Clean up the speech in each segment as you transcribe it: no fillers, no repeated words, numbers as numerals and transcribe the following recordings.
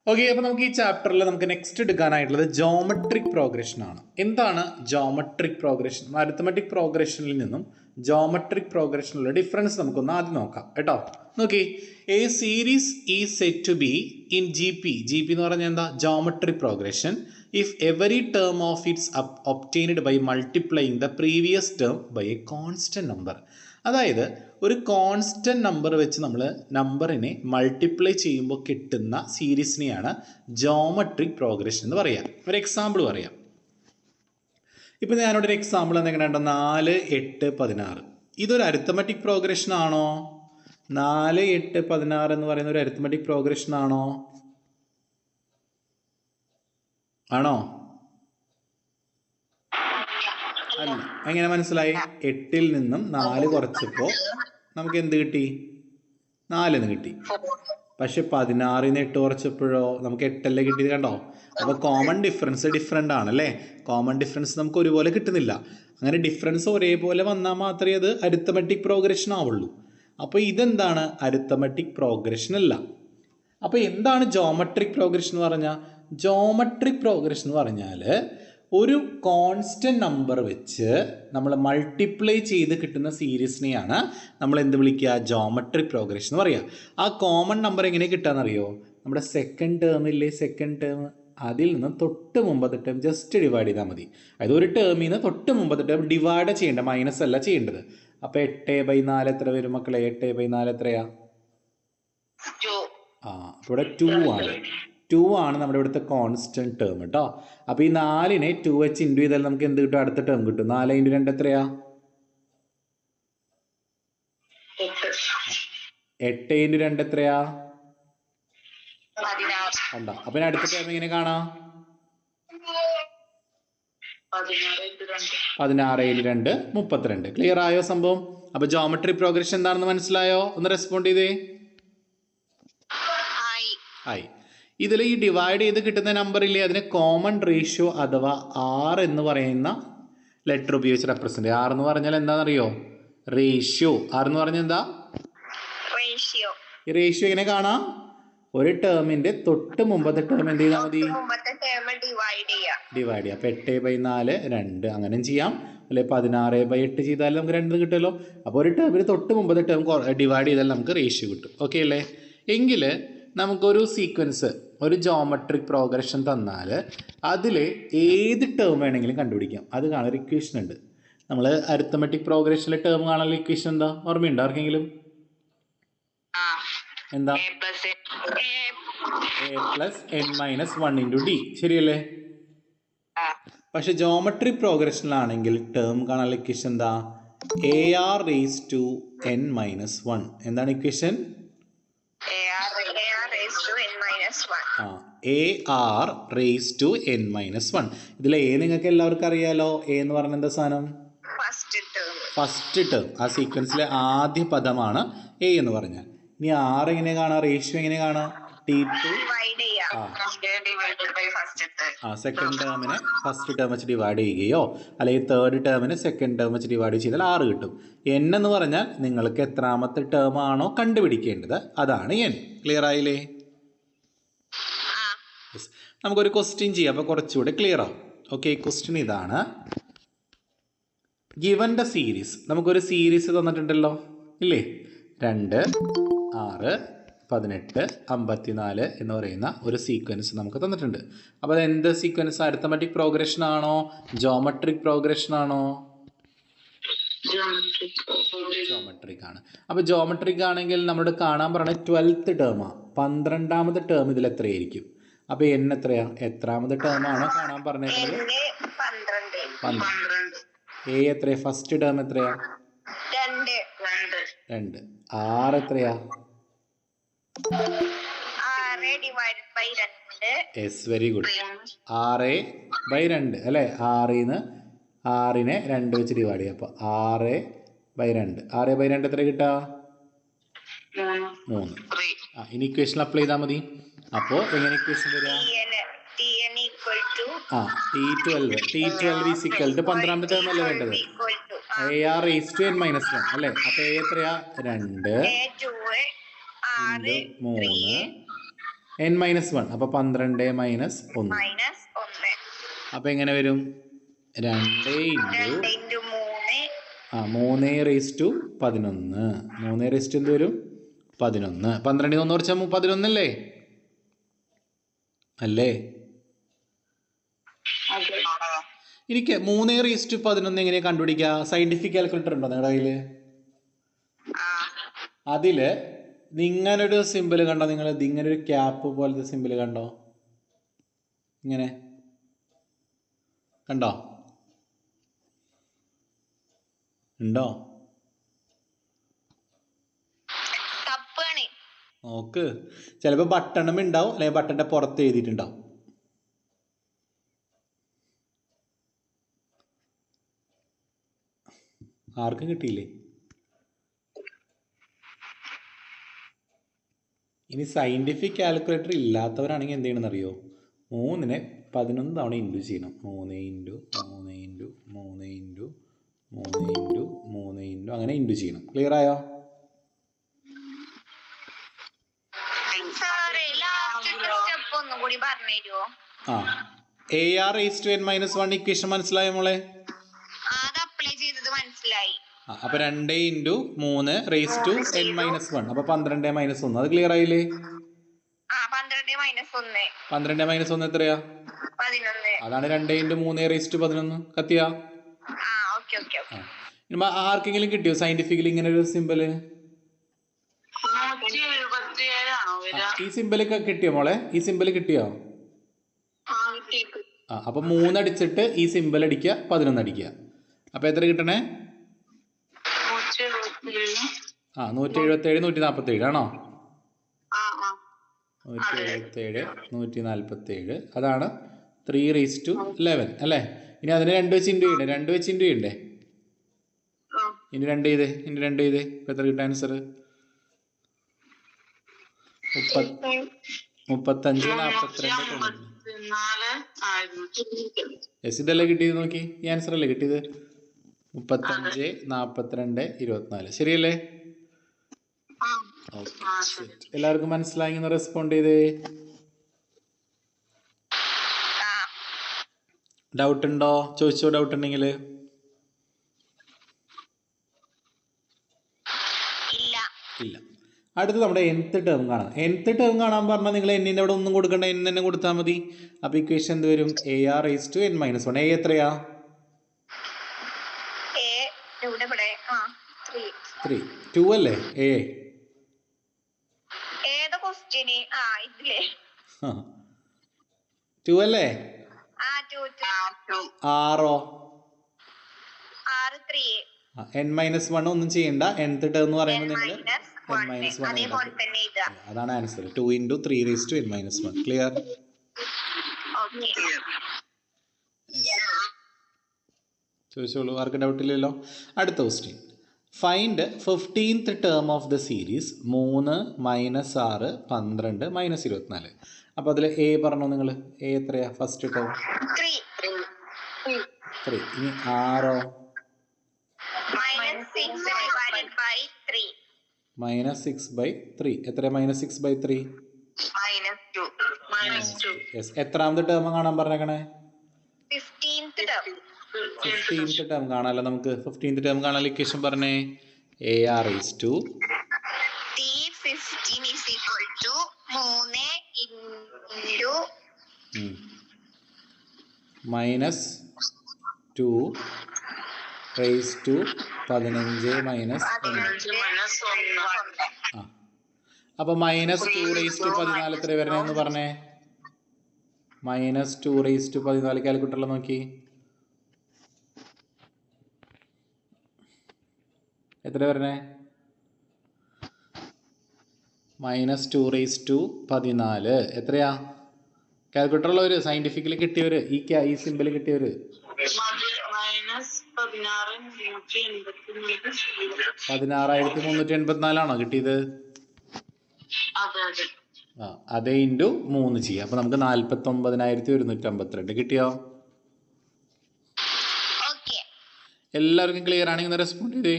Okay, അപ്പോൾ നമുക്ക് ഈ ചാപ്റ്ററിൽ നമുക്ക് നെക്സ്റ്റ് എടുക്കാനായിട്ടുള്ളത് ജോമെട്രിക് പ്രോഗ്രഷൻ ആണ്. എന്താണ് ജോമെട്രിക് പ്രോഗ്രഷൻ? അരിത്തമെറ്റിക് പ്രോഗ്രഷനിൽ നിന്നും ജോമെട്രിക് പ്രോഗ്രഷനുള്ള ഡിഫറൻസ് നമുക്കൊന്ന് ആദ്യം നോക്കാം കേട്ടോ. നോക്കി, a series is said to be in G P എന്ന് പറഞ്ഞാൽ എന്താ? Geometric progression if every term of its obtained by multiplying the previous term by a constant number. അതായത് ഒരു കോൺസ്റ്റന്റ് നമ്പർ വെച്ച് നമ്മൾ നമ്പറിനെ മൾട്ടിപ്ലൈ ചെയ്യുമ്പോൾ കിട്ടുന്ന സീരീസിനെയാണ് ജോമെട്രിക് പ്രോഗ്രഷൻ എന്ന് പറയാം. ഒരു എക്സാമ്പിൾ പറയാം. ഇപ്പം ഞാനിവിടെ ഒരു എക്സാമ്പിൾ എന്തെങ്കിലും 4, 8, 16. ഇതൊരു അരിത്തമെറ്റിക് പ്രോഗ്രഷൻ ആണോ? 4, 8, 16 എന്ന് പറയുന്ന ഒരു അരിത്തമെറ്റിക് പ്രോഗ്രഷൻ ആണോ? അല്ല. എങ്ങനെ മനസ്സിലായി? 8ൽ നിന്നും 4 കുറച്ചപ്പോൾ നമുക്ക് എന്ത് കിട്ടി? 4 എന്ന് കിട്ടി. പക്ഷെ 16ൽ നിന്ന് 8 കുറച്ചപ്പോഴോ നമുക്ക് 8 കിട്ടിയത്. കണ്ടോ? അപ്പോൾ കോമൺ ഡിഫറൻസ് ഡിഫറെൻ്റ് ആണല്ലേ. കോമൺ ഡിഫറൻസ് നമുക്ക് ഒരുപോലെ കിട്ടുന്നില്ല. അങ്ങനെ ഡിഫറൻസ് ഒരേപോലെ വന്നാൽ മാത്രമേ അത് അരിത്തമെറ്റിക് പ്രോഗ്രഷൻ ആവുള്ളൂ. അപ്പോൾ ഇതെന്താണ്? അരിത്തമെറ്റിക് പ്രോഗ്രഷൻ അല്ല. അപ്പോൾ എന്താണ് ജോമെട്രിക് പ്രോഗ്രഷൻ എന്ന് പറഞ്ഞാൽ? ജോമെട്രിക് പ്രോഗ്രഷൻ എന്ന് പറഞ്ഞാൽ ഒരു കോൺസ്റ്റന്റ് നമ്പർ വെച്ച് നമ്മൾ മൾട്ടിപ്ലൈ ചെയ്ത് കിട്ടുന്ന സീരീസിനെയാണ് നമ്മൾ എന്ത് വിളിക്കുക? ജോമെട്രിക് പ്രോഗ്രഷൻ എന്ന് പറയുക. ആ കോമൺ നമ്പർ എങ്ങനെ കിട്ടുകയെന്നറിയോ? നമ്മുടെ സെക്കൻഡ് ടേമില്ലേ, സെക്കൻഡ് ടേം, അതിൽ നിന്ന് തൊട്ട് മുമ്പത്തെ ടേം ജസ്റ്റ് ഡിവൈഡ് ചെയ്താൽ മതി. അതായത് ഒരു ടേമിൽ നിന്ന് തൊട്ട് മുമ്പത്തെ ടേം ഡിവൈഡ് ചെയ്യേണ്ട, മൈനസ് അല്ല ചെയ്യേണ്ടത്. അപ്പോൾ 8/4 എത്ര വരും മക്കളെ? 8/4 എത്രയാ? അപ്പോൾ ഇവിടെ 2 ആണ്. 2 ആണ് നമ്മുടെ ഇവിടുത്തെ കോൺസ്റ്റന്റ് ടേം കേട്ടോ. അപ്പോൾ ഈ 4നെ 2 വെച്ച് ഇൻറ്റു ചെയ്താൽ നമുക്ക് എന്ത് കിട്ടും? അടുത്ത ടേം കിട്ടും. 4 × 2 എത്രയാ? 8 × 2 എത്രയാ? കണ്ടോ? അപ്പം അടുത്ത ടേം എങ്ങനെ കാണാം? 16 × 2 32. ക്ലിയർ ആയോ സംഭവം? അപ്പോൾ ജോമെട്രിക് പ്രോഗ്രഷൻ എന്താണെന്ന് മനസ്സിലായോ? ഒന്ന് റെസ്പോണ്ട് ചെയ്തേ. ആയി. ഇതിൽ ഈ ഡിവൈഡ് ചെയ്ത് കിട്ടുന്ന നമ്പർ ഇല്ലേ, അതിനെ കോമൺ റേഷ്യോ അഥവാ ആർ എന്ന് പറയുന്ന ലെറ്റർ ഉപയോഗിച്ച് റെപ്രസെന്റ്. ആർ എന്ന് പറഞ്ഞാൽ എന്താണെന്നറിയോ? റേഷ്യോ. ആർ എന്ന് പറഞ്ഞാൽ എന്താ? ഈ റേഷ്യോ എങ്ങനെ കാണാം? ഒരു ടേമിന്റെ തൊട്ട് മുമ്പത്തെ ടേം എന്ത് ചെയ്താൽ മതി? ഡിവൈഡ് ചെയ്യാം. അപ്പോൾ 8/4 2 അങ്ങനെയും ചെയ്യാം. അല്ലെ 16/8 ചെയ്താൽ നമുക്ക് 2 കിട്ടുമല്ലോ. അപ്പോൾ ഒരു ടേമിന് തൊട്ട് മുമ്പത്തെ ടേം ഡിവൈഡ് ചെയ്താൽ നമുക്ക് റേഷ്യോ കിട്ടും. ഓക്കെ അല്ലേ? എങ്കിൽ നമുക്കൊരു സീക്വൻസ്, ഒരു ജോമെട്രിക് പ്രോഗ്രഷൻ തന്നാൽ അതിൽ ഏത് ടേം വേണമെങ്കിലും കണ്ടുപിടിക്കാം. അത് കാണാൻ ഒരു ഇക്വേഷൻ ഉണ്ട്. നമ്മൾ അരിത്തമെറ്റിക് പ്രോഗ്രഷനിലെ ടേം കാണാനുള്ള ഇക്വേഷൻ എന്താ? ഓർമ്മയുണ്ടോ ആർക്കെങ്കിലും? എന്താ? a+n−1 × d. ശരിയല്ലേ? പക്ഷെ ജോമെട്രിക് പ്രോഗ്രഷനിലാണെങ്കിൽ ടേം കാണാനുള്ള ഇക്വേഷൻ എന്താ? ar⁻n−1. എന്താണ് ഇക്വേഷൻ? ar⁻n−1. ഇതിൽ എ നിങ്ങൾക്ക് എല്ലാവർക്കും അറിയാലോ. എ എന്ന് പറഞ്ഞ എന്താ സാധനം? First term. ആ സീക്വൻസിലെ ആദ്യ പദമാണ് എ എന്ന് പറഞ്ഞാൽ. ഇനി ആർ എങ്ങനെ കാണാം? റേഷ്യോ എങ്ങനെ കാണാം? സെക്കൻഡ് ടേമിനെ ഫസ്റ്റ് ടേം വെച്ച് ഡിവൈഡ് ചെയ്യുകയോ അല്ലെങ്കിൽ തേർഡ് ടേമിനെ സെക്കൻഡ് ടേം വെച്ച് ഡിവൈഡ് ചെയ്താൽ 6 കിട്ടും. എൻ എന്ന് പറഞ്ഞാൽ നിങ്ങൾക്ക് എത്രാമത്തെ ടേം ആണോ കണ്ടുപിടിക്കേണ്ടത് അതാണ് എൻ. ക്ലിയർ ആയില്ലേ? നമുക്കൊരു ക്വസ്റ്റ്യൻ ചെയ്യാം, അപ്പോൾ കുറച്ചുകൂടെ ക്ലിയർ ആവും. ഓക്കെ, ക്വസ്റ്റ്യൻ ഇതാണ്. Given the series. നമുക്കൊരു സീരീസ് തന്നിട്ടുണ്ടല്ലോ ഇല്ലേ? 2, 6, 18, 54 എന്ന് പറയുന്ന ഒരു സീക്വൻസ് നമുക്ക് തന്നിട്ടുണ്ട്. അപ്പോൾ അത് എന്ത് സീക്വൻസ്? അരിത്തമെറ്റിക് പ്രോഗ്രഷൻ ആണോ ജോമെട്രിക് പ്രോഗ്രഷൻ ആണോ? ജോമെട്രിക് ആണ്. അപ്പോൾ ജോമെട്രിക് ആണെങ്കിൽ നമ്മളോട് കാണാൻ പറഞ്ഞ 12th ടേമാണ്. 12ാമത്തെ ടേം ഇതിൽ എത്രയായിരിക്കും? അപ്പോൾ n എത്രയാ? എത്രാമത്തെ ടേം ആണോ കാണാൻ പറഞ്ഞത്? 12. എ എത്രയാ? ഫസ്റ്റ് ടേം എത്രയാ? 2. ആർ എത്രയാ? 6/2. Yes, very good. 6/2 അല്ലേ? 6നെ 2 വെച്ച് ഡിവൈഡ് ചെയ്യാം. അപ്പോൾ 6/2. 6/2 എത്ര കിട്ടുക? 3. ഇനി ഇക്വേഷൻ അപ്ലൈ ചെയ്താൽ മതി. അപ്പോൾ എങ്ങനെ ഇക്വേഷൻ വരിക? T12 ഈസ് ഈക്വൽ ടു 12ാമത്തെ ടേം അല്ലേ വേണ്ടത്? ar⁻n−1 അല്ലേ? അപ്പോൾ എ എത്രയാ? 2 × 3 n-1. അപ്പോൾ 12 - 1. അപ്പോൾ എങ്ങനെ വരും? 2 into 3 raise to 11. 3 raise to എന്ത് വരും? 11. 12 1 കുറച്ചാൽ 11 അല്ലേ? അല്ലേ? എനിക്ക് 3 റേസ് ടു 11 എങ്ങനെയാണ് കണ്ടുപിടിക്കുക? സയൻറ്റിഫിക് കാൽക്കുലേറ്റർ ഉണ്ടോ നിങ്ങളുടെ കയ്യിൽ? അതിൽ ഇങ്ങനൊരു സിമ്പിൾ കണ്ടോ? നിങ്ങൾ ഇങ്ങനൊരു ക്യാപ്പ് പോലത്തെ സിമ്പിൾ കണ്ടോ? ഇങ്ങനെ കണ്ടോ? ഉണ്ടോ? നോക്ക്. ചിലപ്പോൾ ബട്ടണും ഉണ്ടാവും, അല്ലെങ്കിൽ ബട്ടൻ്റെ പുറത്ത് എഴുതിയിട്ടുണ്ടാവും. ആർക്കും കിട്ടിയില്ലേ? ഇനി സയൻറ്റിഫിക് കാൽക്കുലേറ്റർ ഇല്ലാത്തവരാണെങ്കിൽ എന്ത് ചെയ്യണമെന്ന് അറിയോ? 3നെ 11 തവണ ഇൻറ്റു ചെയ്യണം. 3 into 3 into 3 into 3 into 3 into അങ്ങനെ ഇൻറ്റു ചെയ്യണം. ക്ലിയർ ആയോ? ആ AR raised to n-1 equation മനസ്സിലായോ മോളെ? അപ്പൊ 2 ഇൻറ്റു 3 റേസ് ടു n-1. അപ്പൊ 12 - 1. അത് ക്ലിയർ ആയില്ലേ? 12 - 1 എത്രയാ? അതാണ് 2 ഇൻറ്റു 3 റേസ് ടു 11. കത്തിയാ? ആർക്കെങ്കിലും കിട്ടിയോ സയന്റിഫിക്കലി ഇങ്ങനെ ഒരു സിമ്പിള്? ഈ സിമ്പിളൊക്കെ കിട്ടിയോ മോളെ? ഈ സിമ്പിൾ കിട്ടിയോ? അപ്പൊ 3 അടിച്ചിട്ട് ഈ സിമ്പിൾ അടിക്കുക, 11 അടിക്കുക. അപ്പൊ എത്ര കിട്ടണേ? 177 147 ആണോ? 177 147. അതാണ് 3 റേസ് ടു 11 അല്ലേ? ഇനി അതിന് 2 വെച്ച് ഇൻറ്റു ചെയ്യണ്ടേ? 2 വെച്ച് ഇൻറ്റു ചെയ്യണ്ടേ? ഇനി 2 ചെയ്തേ. ഇപ്പൊ എത്ര കിട്ടാൻ ആൻസർ? 35 42 യെസ്, ഇതല്ലേ കിട്ടിയത്? നോക്കി, ഈ ആൻസർ അല്ലേ കിട്ടിയത്? 35 42 24. ശരിയല്ലേ? എല്ലാവർക്കും മനസ്സിലായെന്ന് റെസ്പോണ്ട് ചെയ്തേ. ഡൗട്ട് ഉണ്ടോ? ചോദിച്ചോ ഡൗട്ട് ഉണ്ടെങ്കിൽ. ഇല്ല. അടുത്ത് നമ്മുടെ nth ടേം കാണാം. nth ടേം കാണാൻ പറഞ്ഞാൽ നിങ്ങൾ എന്നിൻ്റെ അവിടെ ഒന്നും കൊടുക്കണ്ട, n തന്നെ കൊടുത്താൽ മതി. അപ്പോൾ ഇക്വേഷൻ എന്ത് വരും? AR raised to n-1. A എത്രയാ? 3. 2 അല്ലേ? A 2 അല്ലേ? ആറോ? n-1 ഒന്നും ചെയ്യണ്ട. nth ടേം എന്ന് പറയുമ്പോൾ നിങ്ങൾ n-1 അതാണ് answer. 2 into 3 raise to n-1. Clear? ചോദിച്ചോളൂ, ആർക്കും ഡൗട്ട് ഇല്ലല്ലോ. അടുത്ത question. Find 15th term of the series 3 - 6 12 - 24. അപ്പോൾ അതിൽ A പറഞ്ഞോ നിങ്ങൾ. A എത്രയാ? First term 3. ഇനി ആറോ? -6/3. എത്രയാ -6/3? യെസ്. എത്രാമത്തെ ടേം കാണാൻ പറഞ്ഞേക്കണേ? 15th ടേം കാണാമല്ലോ നമുക്ക്. 15th ടേം കാണാൻ ഇക്വേഷൻ പറഞ്ഞേ. AR raised to -2 raise to 15 - 1. അപ്പൊ -2 റേസ് ടു 14 എത്ര വരണേന്ന് പറഞ്ഞേ? -2 റേസ് ടു 14 കാൽക്കുലേറ്ററിൽ നോക്കി. എത്ര വരണേ? -2 റേസ് ടു 14 എത്രയാ? കാൽക്കുലേറ്ററുള്ളവർ, സയന്റിഫിക്കലി കിട്ടിയവർ, ഈ സിമ്പിൾ കിട്ടിയവർ. 16,384 ആണോ കിട്ടിയത്? അതേ ഇൻറ്റു 3 ചെയ്യാം. അപ്പൊ നമുക്ക് 49,152 കിട്ടിയോ? എല്ലാവർക്കും ക്ലിയർ ആണെങ്കിൽ ഒന്ന് റെസ്പോണ്ട് ചെയ്തേ.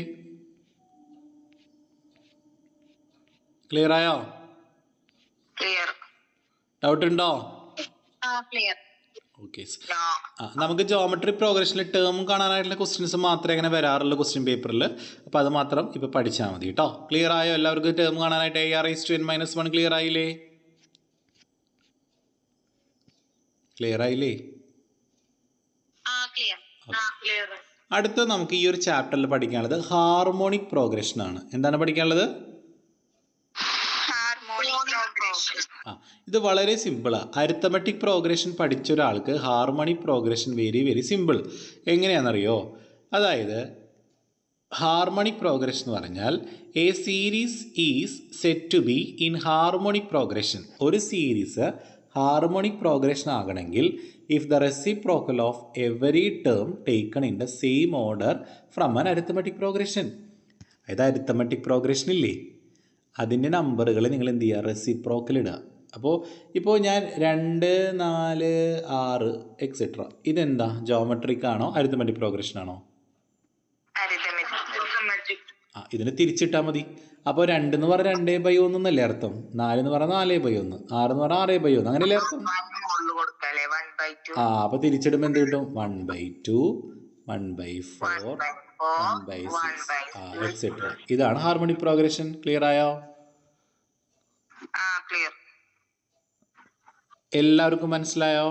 ക്ലിയർ ആയോ? ഡൗട്ട് ഉണ്ടോ? ഓക്കെ. നമുക്ക് ജോമെട്രി പ്രോഗ്രഷനിൽ ടേം കാണാനായിട്ടുള്ള ക്വസ്റ്റ്യൻസ് മാത്രമേ അങ്ങനെ വരാറുള്ളൂ ക്വസ്റ്റ്യൻ പേപ്പറിൽ. അപ്പോൾ അത് മാത്രം ഇപ്പോൾ പഠിച്ചാൽ മതി കേട്ടോ. ക്ലിയർ ആയോ എല്ലാവർക്കും? ടേം കാണാനായിട്ട് AR⁻n−1 ക്ലിയർ ആയില്ലേ? ക്ലിയർ ആയില്ലേ? അടുത്ത നമുക്ക് ഈ ഒരു ചാപ്റ്ററിൽ പഠിക്കാനുള്ളത് ഹാർമോണിക് പ്രോഗ്രഷൻ ആണ്. എന്താണ് പഠിക്കാനുള്ളത്? ഇത് വളരെ സിമ്പിളാണ്. അരിത്തമെറ്റിക് പ്രോഗ്രഷൻ പഠിച്ച ഒരാൾക്ക് harmonic progression very very simple. എങ്ങനെയാണെന്നറിയോ? അതായത് ഹാർമോണിക് പ്രോഗ്രഷൻ എന്ന് പറഞ്ഞാൽ a series is set to be in harmonic progression. ഒരു സീരീസ് ഹാർമോണിക് പ്രോഗ്രഷൻ ആകണമെങ്കിൽ if the reciprocal of every term taken in the same order from an arithmetic progression. അതായത് arithmetic progression ഇല്ലേ, അതിൻ്റെ നമ്പറുകൾ നിങ്ങൾ എന്ത് ചെയ്യുക? റെസിപ്രോക്കൽ ഇടുക. ഇപ്പോൾ ഞാൻ 2, 4, 6 എക്സെട്ര ഇതെന്താ? ജോമെട്രിക് ആണോ അരിത്തമെറ്റിക് പ്രോഗ്രഷൻ ആണോ? ഇതിന് തിരിച്ചിട്ടാൽ മതി. അപ്പോൾ 2 എന്ന് പറഞ്ഞാൽ 2/1 എന്നല്ലേ അർത്ഥം? 4 എന്ന് പറഞ്ഞാൽ 4/1, 6 എന്ന് പറഞ്ഞാൽ 6/1, അങ്ങനെയല്ലേ അർത്ഥം? അപ്പോൾ തിരിച്ചിടുമ്പോൾ എന്ത് കിട്ടും? 1/2, 1/4, 1/6 എക്സെട്ര. ഇതാണ് ഹാർമോണിക് പ്രോഗ്രഷൻ. ക്ലിയർ ആയോ? എല്ലാവർക്കും മനസ്സിലായോ?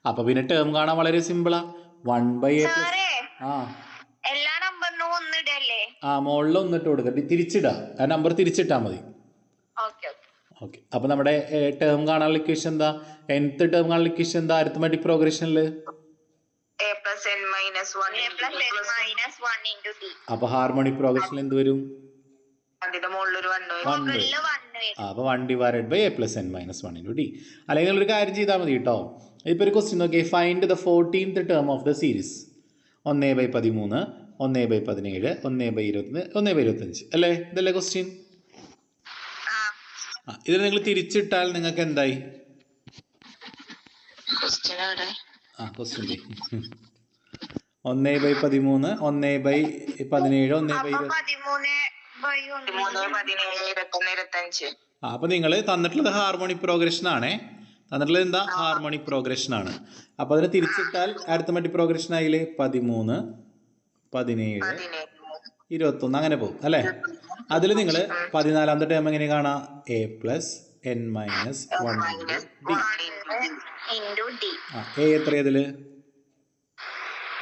അപ്പൊ പിന്നെ ടേം കാണാൻ വളരെ സിമ്പിളാ. 1/a മുകളിൽ ഒന്നിട്ട് കൊടുക്കുക, തിരിച്ചിടുക. ആ നമ്പർ തിരിച്ചിട്ടാ മതി. ഓക്കെ. അപ്പൊ നമ്മുടെ ടേം കാണാനുള്ള ഇക്വേഷൻ എന്താ? nth ടേം കാണാനുള്ള ഇക്വേഷൻ എന്താ അരിത്തമെറ്റിക് പ്രോഗ്രഷനിൽ? അപ്പൊ ഹാർമോണിക് പ്രോഗ്രഷനിൽ എന്ത് വരും? അപ്പോൾ 1/a+n−1 × d. അല്ലെങ്കിൽ ഒരു കാര്യം ചെയ്താൽ മതി കേട്ടോ. ഇപ്പോൾ ഒരു ക്വസ്റ്റ്യൻ നോക്കിയേ. Find the 14th term of the series. 1/13, 1/17, 1/21, 1/25 അല്ലേ? ഇതല്ലേ ക്വസ്റ്റ്യൻ? ഇതിൽ നിങ്ങൾ തിരിച്ചിട്ടാൽ നിങ്ങൾക്ക് എന്തായി? ക്വസ്റ്റ്യൻ 1/13, 1/17, 1/20. അപ്പൊ നിങ്ങൾ തന്നിട്ടുള്ളത് ഹാർമോണിക് പ്രോഗ്രഷൻ ആണേ. തന്നിട്ടുള്ളത് എന്താ? ഹാർമോണിക് പ്രോഗ്രഷൻ ആണ്. അപ്പൊ അതിന് തിരിച്ചിട്ടാൽ അരിത്തമെറ്റിക് പ്രോഗ്രഷൻ ആയില്ലേ? 13, 17, 21 അങ്ങനെ പോകും അല്ലേ? അതിൽ നിങ്ങൾ 14ാമത്തെ ടേം എങ്ങനെ കാണാം? a+n−1 × d. എ എത്ര? അതില്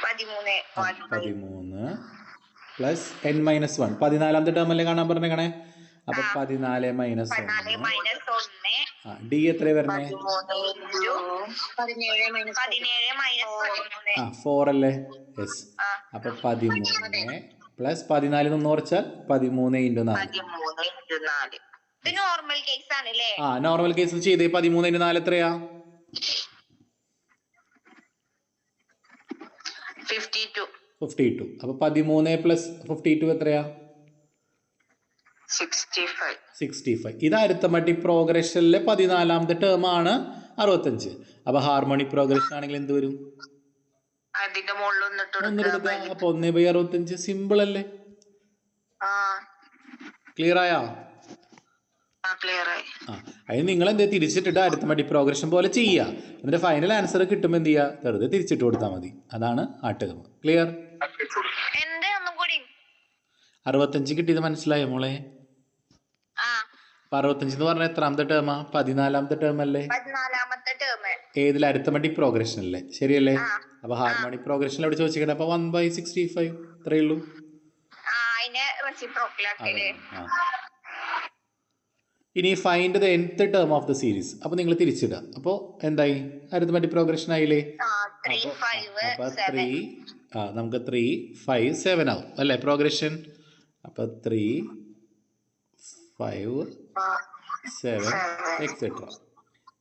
13 പ്ലസ് n−1. 14ാമത്തെ ടേം അല്ലേ കാണാൻ പറഞ്ഞേക്കണേ? അപ്പൊ 14 - 1. ഡി എത്ര വരണേ? 4 അല്ലേ? യെസ്. അപ്പൊ 13 പ്ലസ് 14 1 കുറച്ചാൽ 13 × 4. നോർമൽ കേസ് ചെയ്തേ. 13 × 4 എത്രയാ? 52. അപ്പൊ 13 + 52 എത്രയാ? 65. ഇത് അരിത്തമെറ്റിക് പ്രോഗ്രഷനിലെ 14ാമത്തെ ടേം ആണ് 65. അപ്പൊ ഹാർമോണിക് പ്രോഗ്രഷൻ ആണെങ്കിൽ എന്ത് വരും? അപ്പൊ 1/65. സിമ്പിൾ അല്ലേ? ക്ലിയർ ആയോ? അതിന് നിങ്ങൾ എന്ത് തിരിച്ചിട്ടിട്ട് അരിത്തമെറ്റിക് പ്രോഗ്രഷൻ പോലെ ചെയ്യുക. എന്നിട്ട് ഫൈനൽ ആൻസർ കിട്ടുമ്പോൾ എന്ത് ചെയ്യുക? വെറുതെ തിരിച്ചിട്ട് കൊടുത്താൽ മതി. അതാണ് ആ ടേം. ക്ലിയർ? 65 കിട്ടിയത് മനസ്സിലായോ മോളെ? 65 എന്ന് പറഞ്ഞാൽ എത്രാമത്തെ ടേമാ? 14ാമത്തെ ടേം അല്ലേ? ഏതിൽ? അരിത്തമെറ്റിക് പ്രോഗ്രഷൻ അല്ലേ? ശരിയല്ലേ? അപ്പൊ ഹാർമോണിക് പ്രോഗ്രഷൻ എവിടെ ചോദിച്ചിരിക്കണേ? അപ്പൊ 1/65 ഇത്രയേ ഉള്ളൂ. ഇനി find the nth term of the series. അപ്പൊ നിങ്ങൾ തിരിച്ചിടുക. അപ്പോൾ എന്തായി? അരിത്തമെറ്റിക് പ്രോഗ്രഷൻ ആയില്ലേ? അപ്പൊ 3 നമുക്ക് 3, 5, 7 ആവും അല്ലേ പ്രോഗ്രഷൻ? അപ്പൊ 3, 5, 7 എക്സെട്ര.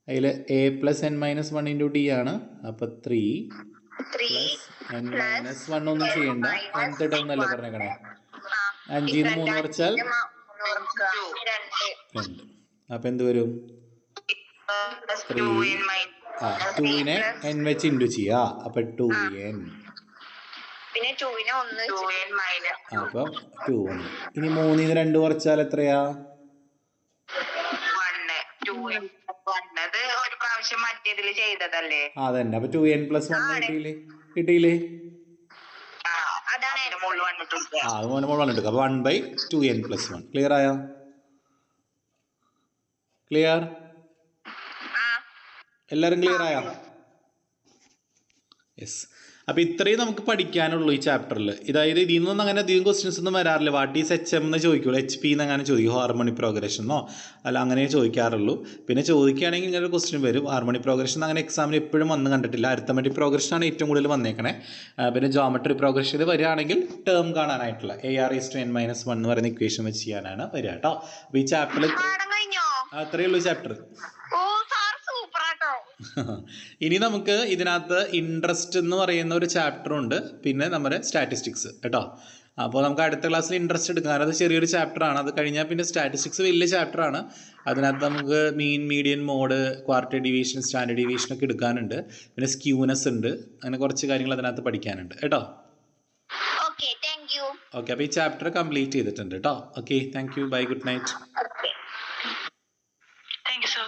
അതിൽ a+n−1 × d ആണ്. അപ്പൊ 3 + n−1 ഒന്നും ചെയ്യണ്ട. nth ടേം എന്നല്ലേ പറഞ്ഞേക്കണേ? 5 ന്ന് 3 കുറച്ചാൽ 2. അപ്പൊ എന്ത് വരും? 2നെ n വെച്ച് ഇൻറ്റു ചെയ്യാ. അപ്പൊ 2n. അപ്പൊ 2. ഇനി 3 ന്ന് 2 കുറച്ചാൽ എത്രയാ? വന്നത് ഒരു പ്രാവശ്യം മറ്റേതിൽ ചെയ്തതല്ലേ? അതന്നെ. അപ്പൊ 2n+1 കിട്ടിയില്ലേ? അതാണ് മുകളിൽ വന്നിട്ടുണ്ട്. അത് മോനെ വന്നിട്ട് അപ്പൊ 1/2n+1. ക്ലിയർ ആയോ? ക്ലിയർ? എല്ലാരും ക്ലിയർ ആയോ? യെസ്. അപ്പോൾ ഇത്രയും നമുക്ക് പഠിക്കാനുള്ളൂ ഈ ചാപ്റ്ററിൽ. അതായത് ഇതിൽ നിന്നൊന്നും അങ്ങനെ അധികം ക്വസ്റ്റ്യൻസ് ഒന്നും വരാറില്ല. വാട്ട് ഈസ് HM എന്ന് ചോദിക്കുള്ളൂ. HP എന്ന് അങ്ങനെ ചോദിക്കും. ഹാർമോണി പ്രോഗ്രഷനോ അല്ല അങ്ങനെ ചോദിക്കാറുള്ളൂ. പിന്നെ ചോദിക്കുകയാണെങ്കിൽ ഇങ്ങനെ ഒരു ക്വസ്റ്റ്യൻ വരും. ഹാർമോണി പ്രോഗ്രഷൻ അങ്ങനെ എക്സാമിന് എപ്പോഴും വന്ന് കണ്ടിട്ടില്ല. അരിത്തമെറ്റിക് പ്രോഗ്രഷനാണ് ഏറ്റവും കൂടുതൽ വന്നേക്കണേ. പിന്നെ ജോമെട്രി പ്രോഗ്രഷൻ വരികയാണെങ്കിൽ ടേം കാണാനായിട്ടുള്ള AR⁻n-1 എന്ന് പറയുന്ന ഇക്വേഷൻ വെച്ച് ചെയ്യാനാണ് വരിക കേട്ടോ. അപ്പോൾ ഈ ചാപ്റ്ററിൽ അത്രയേ ഉള്ളൂ ചാപ്റ്റർ. ഇനി നമുക്ക് ഇതിനകത്ത് ഇൻട്രസ്റ്റ് എന്ന് പറയുന്ന ഒരു ചാപ്റ്റർ ഉണ്ട്, പിന്നെ നമ്മുടെ സ്റ്റാറ്റിസ്റ്റിക്സ് കേട്ടോ. അപ്പോൾ നമുക്ക് അടുത്ത ക്ലാസ്സിൽ ഇൻട്രസ്റ്റ് എടുക്കാം. കാരണം അത് ചെറിയൊരു ചാപ്റ്ററാണ്. അത് കഴിഞ്ഞാൽ പിന്നെ സ്റ്റാറ്റിസ്റ്റിക്സ് വലിയ ചാപ്റ്ററാണ്. അതിനകത്ത് നമുക്ക് mean, median, mode, quarter division, standard division ഒക്കെ എടുക്കാനുണ്ട്. പിന്നെ സ്ക്യൂനെസ് ഉണ്ട്. അങ്ങനെ കുറച്ച് കാര്യങ്ങൾ അതിനകത്ത് പഠിക്കാനുണ്ട് കേട്ടോ. ഓക്കെ, അപ്പോൾ ഈ ചാപ്റ്റർ കംപ്ലീറ്റ് ചെയ്തിട്ടുണ്ട് കേട്ടോ. Okay, thank you, bye, good night. Thank you, sir.